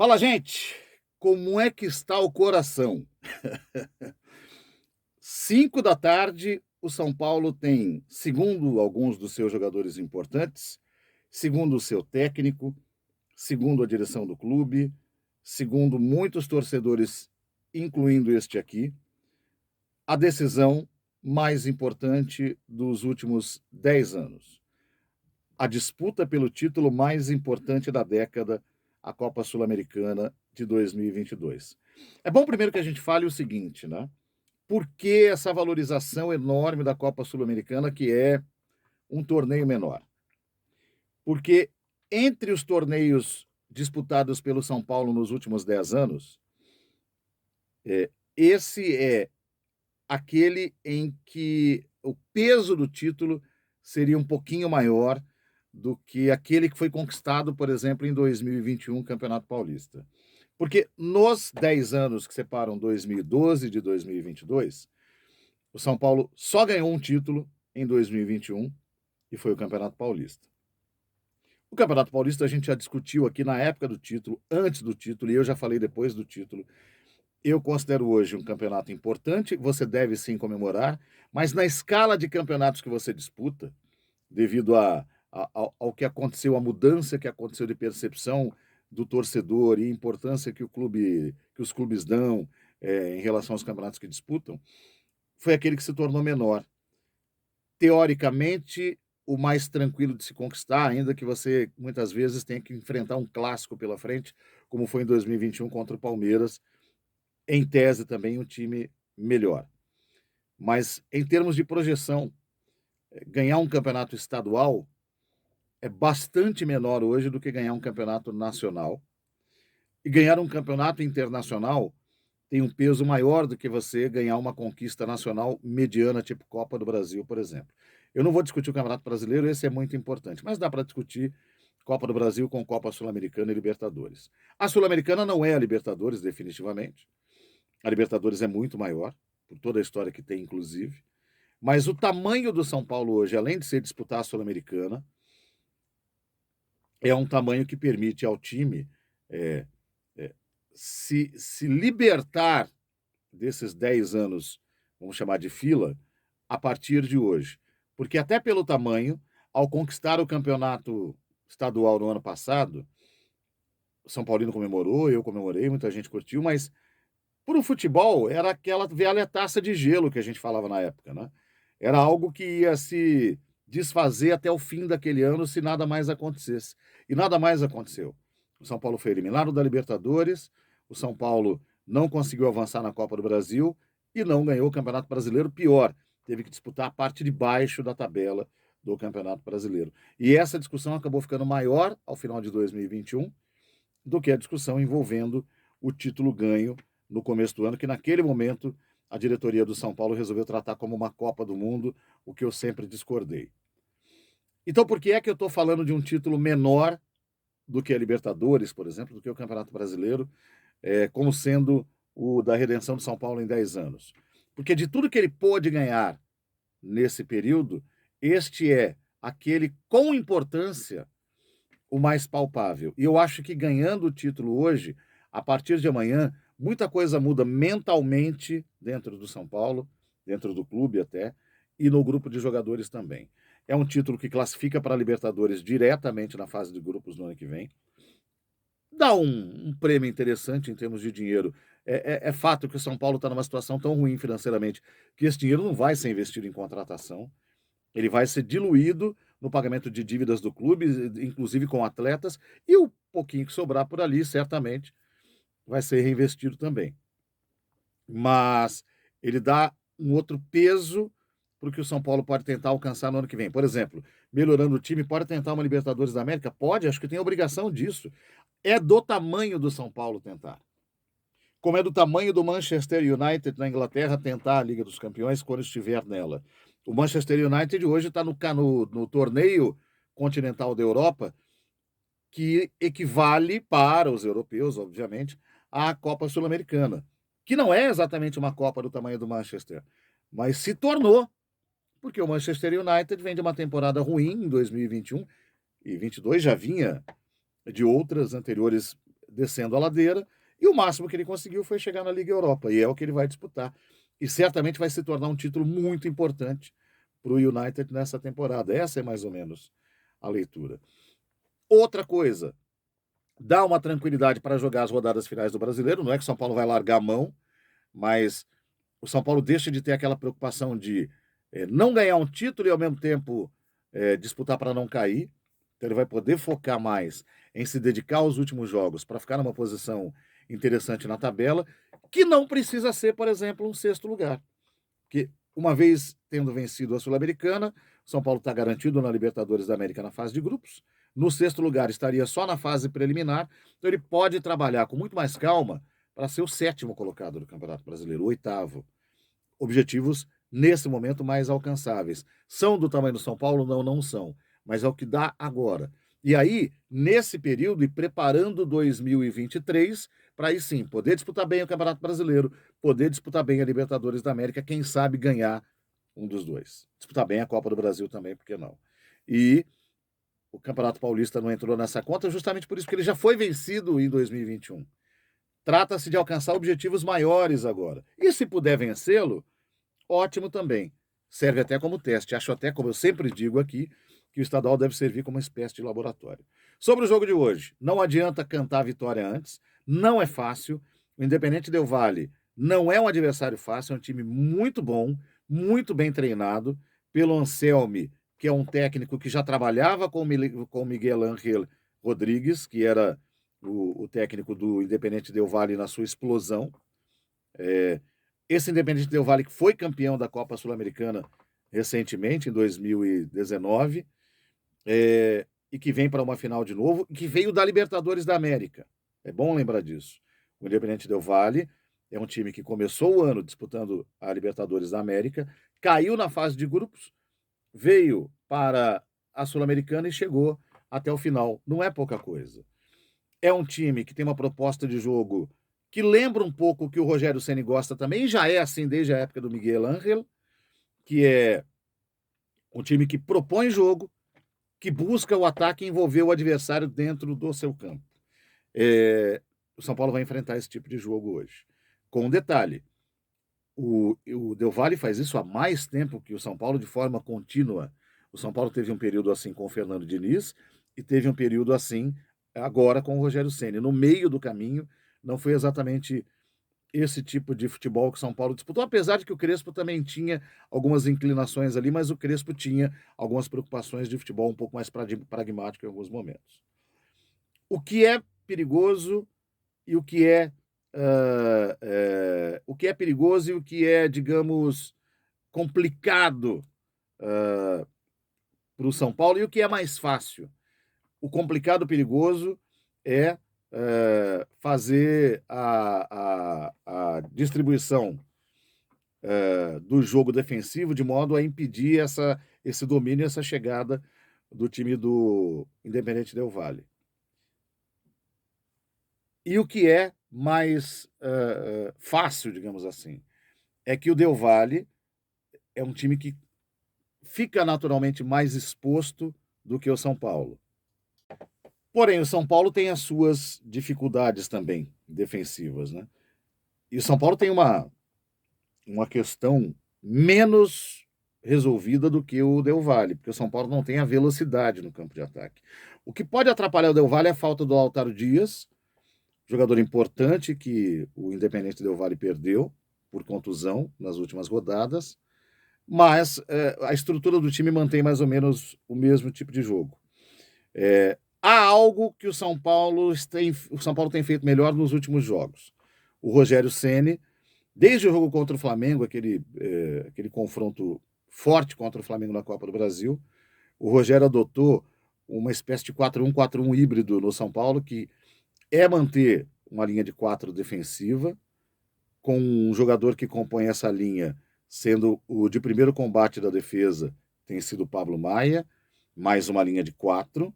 Fala, gente! Como é que está o coração? 5 da tarde, o São Paulo tem, segundo alguns dos seus jogadores importantes, segundo o seu técnico, segundo a direção do clube, segundo muitos torcedores, incluindo este aqui, a decisão mais importante dos últimos 10 anos. A disputa pelo título mais importante da década, a Copa Sul-Americana de 2022. É bom primeiro que a gente fale o seguinte, né? Por que essa valorização enorme da Copa Sul-Americana, que é um torneio menor? Porque entre os torneios disputados pelo São Paulo nos últimos 10 anos, esse é aquele em que o peso do título seria um pouquinho maior do que aquele que foi conquistado, por exemplo, em 2021, Campeonato Paulista. Porque nos 10 anos que separam 2012 de 2022, o São Paulo só ganhou um título em 2021 e foi o Campeonato Paulista. O Campeonato Paulista a gente já discutiu aqui na época do título, antes do título, e eu já falei depois do título. Eu considero hoje um campeonato importante, você deve sim comemorar, mas na escala de campeonatos que você disputa, devido ao que aconteceu, a mudança que aconteceu de percepção do torcedor e a importância que os clubes dão em relação aos campeonatos que disputam, foi aquele que se tornou menor. Teoricamente, o mais tranquilo de se conquistar, ainda que você muitas vezes tenha que enfrentar um clássico pela frente, como foi em 2021 contra o Palmeiras, em tese também um time melhor. Mas em termos de projeção, ganhar um campeonato estadual é bastante menor hoje do que ganhar um campeonato nacional. E ganhar um campeonato internacional tem um peso maior do que você ganhar uma conquista nacional mediana, tipo Copa do Brasil, por exemplo. Eu não vou discutir o Campeonato Brasileiro, esse é muito importante, mas dá para discutir Copa do Brasil com Copa Sul-Americana e Libertadores. A Sul-Americana não é a Libertadores, definitivamente. A Libertadores é muito maior, por toda a história que tem, inclusive. Mas o tamanho do São Paulo hoje, além de ser disputar a Sul-Americana, é um tamanho que permite ao time é, se libertar desses 10 anos, vamos chamar de fila, a partir de hoje. Porque até pelo tamanho, ao conquistar o campeonato estadual no ano passado, o São Paulino comemorou, eu comemorei, muita gente curtiu, mas para o futebol era aquela velha taça de gelo que a gente falava na época, né? Era algo que ia se desfazer até o fim daquele ano se nada mais acontecesse. E nada mais aconteceu. O São Paulo foi eliminado da Libertadores, o São Paulo não conseguiu avançar na Copa do Brasil e não ganhou o Campeonato Brasileiro. Pior, teve que disputar a parte de baixo da tabela do Campeonato Brasileiro. E essa discussão acabou ficando maior ao final de 2021 do que a discussão envolvendo o título ganho no começo do ano, que naquele momento a diretoria do São Paulo resolveu tratar como uma Copa do Mundo, o que eu sempre discordei. Então, por que é que eu estou falando de um título menor do que a Libertadores, por exemplo, do que o Campeonato Brasileiro, como sendo o da redenção do São Paulo em 10 anos? Porque de tudo que ele pôde ganhar nesse período, este é aquele com importância o mais palpável. E eu acho que ganhando o título hoje, a partir de amanhã, muita coisa muda mentalmente dentro do São Paulo, dentro do clube até, e no grupo de jogadores também. É um título que classifica para a Libertadores diretamente na fase de grupos no ano que vem. Dá um prêmio interessante em termos de dinheiro. É fato que o São Paulo está numa situação tão ruim financeiramente que esse dinheiro não vai ser investido em contratação. Ele vai ser diluído no pagamento de dívidas do clube, inclusive com atletas, e o pouquinho que sobrar por ali, certamente, vai ser reinvestido também. Mas ele dá um outro peso para o que o São Paulo pode tentar alcançar no ano que vem. Por exemplo, melhorando o time, pode tentar uma Libertadores da América? Pode, acho que tem a obrigação disso. É do tamanho do São Paulo tentar. Como é do tamanho do Manchester United na Inglaterra tentar a Liga dos Campeões quando estiver nela. O Manchester United hoje está no torneio continental da Europa, que equivale para os europeus, obviamente, à Copa Sul-Americana, que não é exatamente uma Copa do tamanho do Manchester, mas se tornou, porque o Manchester United vem de uma temporada ruim em 2021 e 22 já vinha de outras anteriores descendo a ladeira, e o máximo que ele conseguiu foi chegar na Liga Europa, e é o que ele vai disputar. E certamente vai se tornar um título muito importante para o United nessa temporada. Essa é mais ou menos a leitura. Outra coisa, dá uma tranquilidade para jogar as rodadas finais do Brasileiro, não é que o São Paulo vai largar a mão, mas o São Paulo deixa de ter aquela preocupação de não ganhar um título e, ao mesmo tempo, disputar para não cair. Então, ele vai poder focar mais em se dedicar aos últimos jogos para ficar numa posição interessante na tabela, que não precisa ser, por exemplo, um sexto lugar. Porque, uma vez tendo vencido a Sul-Americana, São Paulo está garantido na Libertadores da América na fase de grupos. No sexto lugar, estaria só na fase preliminar. Então, ele pode trabalhar com muito mais calma para ser o sétimo colocado do Campeonato Brasileiro, o oitavo. Objetivos, nesse momento, mais alcançáveis. São do tamanho do São Paulo? Não, não são. Mas é o que dá agora. E aí, nesse período, e preparando 2023, para aí sim, poder disputar bem o Campeonato Brasileiro, poder disputar bem a Libertadores da América, quem sabe ganhar um dos dois. Disputar bem a Copa do Brasil também, por que não? E o Campeonato Paulista não entrou nessa conta justamente por isso, porque ele já foi vencido em 2021. Trata-se de alcançar objetivos maiores agora. E se puder vencê-lo, ótimo também. Serve até como teste. Acho até, como eu sempre digo aqui, que o estadual deve servir como uma espécie de laboratório. Sobre o jogo de hoje, não adianta cantar a vitória antes, não é fácil. O Independente Del Valle não é um adversário fácil, é um time muito bom, muito bem treinado pelo Anselmi, que é um técnico que já trabalhava com o Miguel Ángel Rodrigues, que era o técnico do Independente Del Valle na sua explosão. Esse Independente Del Valle que foi campeão da Copa Sul-Americana recentemente, em 2019, e que vem para uma final de novo, e que veio da Libertadores da América. É bom lembrar disso. O Independente Del Valle é um time que começou o ano disputando a Libertadores da América, caiu na fase de grupos, veio para a Sul-Americana e chegou até o final. Não é pouca coisa. É um time que tem uma proposta de jogo que lembra um pouco o que o Rogério Ceni gosta também, já é assim desde a época do Miguel Ángel, que é um time que propõe jogo, que busca o ataque e envolver o adversário dentro do seu campo. O São Paulo vai enfrentar esse tipo de jogo hoje. Com um detalhe, o Del Valle faz isso há mais tempo que o São Paulo, de forma contínua. O São Paulo teve um período assim com o Fernando Diniz e teve um período assim agora com o Rogério Ceni. No meio do caminho, não foi exatamente esse tipo de futebol que o São Paulo disputou, apesar de que o Crespo também tinha algumas inclinações ali, mas o Crespo tinha algumas preocupações de futebol um pouco mais pragmático em alguns momentos. O que é perigoso e o que é, o que é perigoso e o que é, digamos, complicado para o São Paulo e o que é mais fácil. O complicado, perigoso é fazer a distribuição do jogo defensivo de modo a impedir esse domínio, essa chegada do time do Independente Del Valle. E o que é mais fácil, digamos assim, é que o Del Valle é um time que fica naturalmente mais exposto do que o São Paulo. Porém, o São Paulo tem as suas dificuldades também defensivas, né? E o São Paulo tem uma questão menos resolvida do que o Del Valle, porque o São Paulo não tem a velocidade no campo de ataque. O que pode atrapalhar o Del Valle é a falta do Lautaro Dias, jogador importante que o Independente Del Valle perdeu por contusão nas últimas rodadas, mas a estrutura do time mantém mais ou menos o mesmo tipo de jogo. Há algo que o São Paulo tem feito melhor nos últimos jogos. O Rogério Ceni, desde o jogo contra o Flamengo, aquele confronto forte contra o Flamengo na Copa do Brasil, o Rogério adotou uma espécie de 4-1-4-1 híbrido no São Paulo, que é manter uma linha de 4 defensiva, com um jogador que compõe essa linha, sendo o de primeiro combate da defesa, tem sido o Pablo Maia, mais uma linha de 4,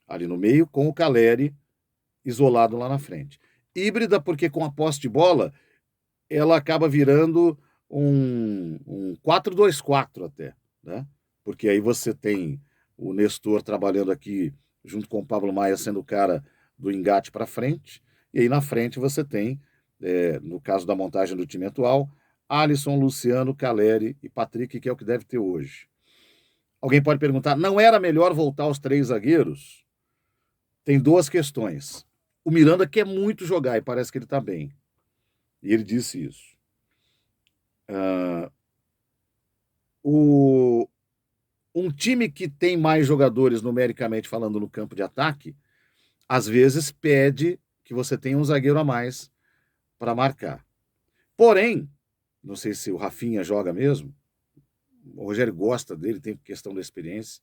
ali no meio, com o Caleri isolado lá na frente. Híbrida porque com a posse de bola, ela acaba virando um 4-2-4 até, né? Porque aí você tem o Nestor trabalhando aqui junto com o Pablo Maia, sendo o cara do engate para frente, e aí na frente você tem, no caso da montagem do time atual, Alisson, Luciano, Calleri e Patrick, que é o que deve ter hoje. Alguém pode perguntar, não era melhor voltar aos 3 zagueiros? Tem 2 questões. O Miranda quer muito jogar e parece que ele está bem. E ele disse isso. Um time que tem mais jogadores numericamente falando no campo de ataque, às vezes pede que você tenha um zagueiro a mais para marcar. Porém, não sei se o Rafinha joga mesmo, o Rogério gosta dele, tem questão da experiência.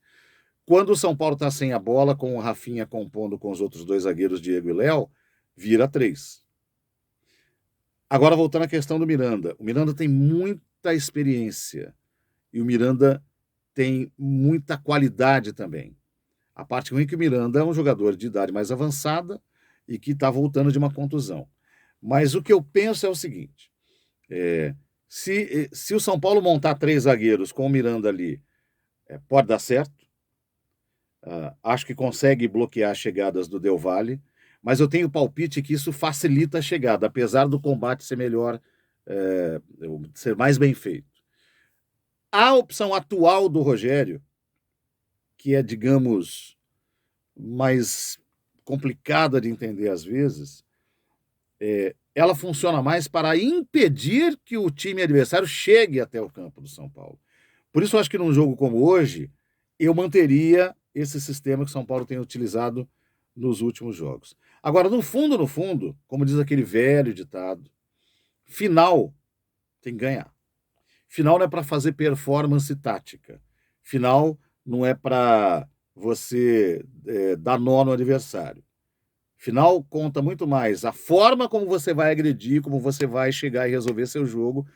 Quando o São Paulo está sem a bola, com o Rafinha compondo com os outros 2 zagueiros, Diego e Léo, vira 3. Agora, voltando à questão do Miranda. O Miranda tem muita experiência e o Miranda tem muita qualidade também. A parte ruim é que o Miranda é um jogador de idade mais avançada e que está voltando de uma contusão. Mas o que eu penso é o seguinte, se o São Paulo montar 3 zagueiros com o Miranda ali, pode dar certo. Acho que consegue bloquear as chegadas do Del Valle, mas eu tenho palpite que isso facilita a chegada, apesar do combate ser melhor, ser mais bem feito. A opção atual do Rogério, que é, digamos, mais complicada de entender às vezes, ela funciona mais para impedir que o time adversário chegue até o campo do São Paulo. Por isso eu acho que num jogo como hoje, eu manteria esse sistema que o São Paulo tem utilizado nos últimos jogos. Agora, no fundo, como diz aquele velho ditado, final tem que ganhar. Final não é para fazer performance tática. Final não é para você dar nó no adversário. Final conta muito mais a forma como você vai agredir, como você vai chegar e resolver seu jogo,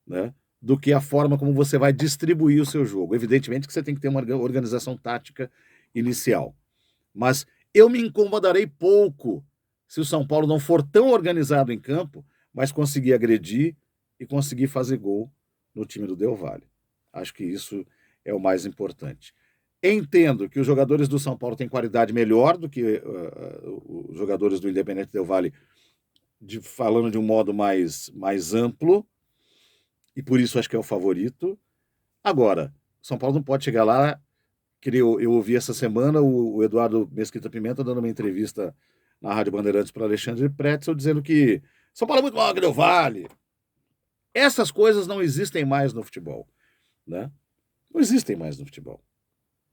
né, do que a forma como você vai distribuir o seu jogo. Evidentemente que você tem que ter uma organização tática inicial. Mas eu me incomodarei pouco se o São Paulo não for tão organizado em campo, mas conseguir agredir e conseguir fazer gol no time do Del Valle. Acho que isso é o mais importante. Entendo que os jogadores do São Paulo têm qualidade melhor do que os jogadores do Independente Del Valle, falando de um modo mais amplo, e por isso acho que é o favorito. Agora, o São Paulo não pode chegar lá, que eu ouvi essa semana o Eduardo Mesquita Pimenta dando uma entrevista na Rádio Bandeirantes para Alexandre Pretzel, dizendo que São Paulo é muito maior que Del Valle. Essas coisas não existem mais no futebol, né? Não existem mais no futebol.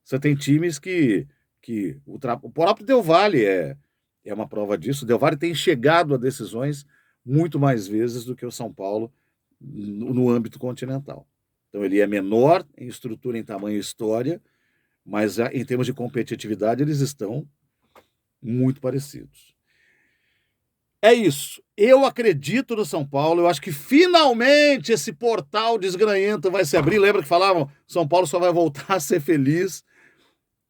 Você tem times que o próprio Del Valle é uma prova disso. O Del Valle tem chegado a decisões muito mais vezes do que o São Paulo no âmbito continental. Então ele é menor em estrutura, em tamanho e história, mas em termos de competitividade eles estão muito parecidos. É isso. Eu acredito no São Paulo. Eu acho que finalmente esse portal desgranhento vai se abrir. Lembra que falavam São Paulo só vai voltar a ser feliz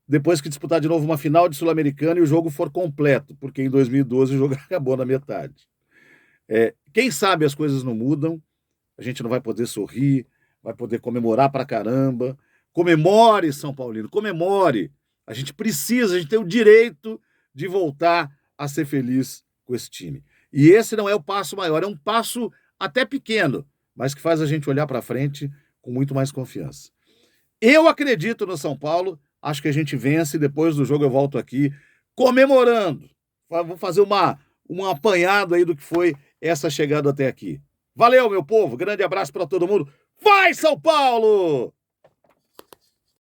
depois que disputar de novo uma final de Sul-Americana e o jogo for completo, porque em 2012 o jogo acabou na metade. Quem sabe as coisas não mudam, a gente não vai poder sorrir, vai poder comemorar pra caramba. Comemore, São Paulino, comemore. A gente tem o direito de voltar a ser feliz com esse time. E esse não é o passo maior, é um passo até pequeno, mas que faz a gente olhar para frente com muito mais confiança. Eu acredito no São Paulo, acho que a gente vence, depois do jogo eu volto aqui comemorando. Vou fazer um apanhado aí do que foi essa chegada até aqui. Valeu, meu povo, grande abraço para todo mundo. Vai, São Paulo!